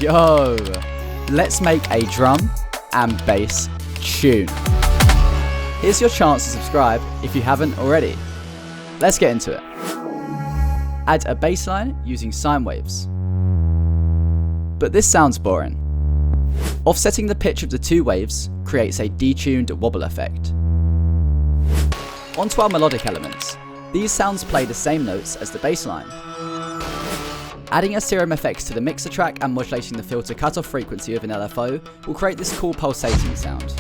Yo! Let's make a drum and bass tune. Here's your chance to subscribe if you haven't already. Let's get into it. Add a bass line using sine waves. But this sounds boring. Offsetting the pitch of the two waves creates a detuned wobble effect. Onto our melodic elements. These sounds play the same notes as the bass line. Adding a serum effects to the mixer track and modulating the filter cutoff frequency of an LFO will create this cool pulsating sound.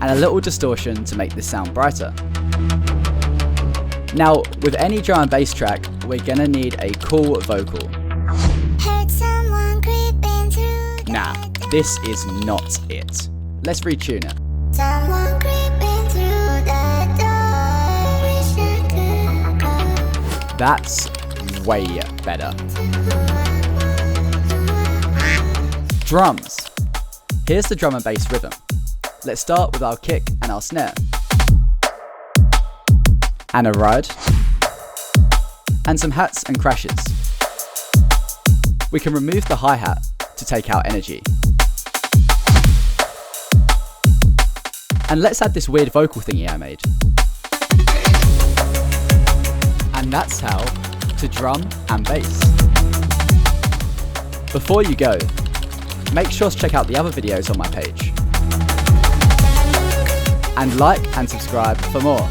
And a little distortion to make this sound brighter. Now, with any drum and bass track, we're gonna need a cool vocal. Nah, this is not it. Let's retune it. That's way better. Drums. Here's the drum and bass rhythm. Let's start with our kick and our snare. And a ride. And some hats and crashes. We can remove the hi-hat to take out energy. And let's add this weird vocal thingy I made. And that's how to drum and bass. Before you go, make sure to check out the other videos on my page. And like and subscribe for more.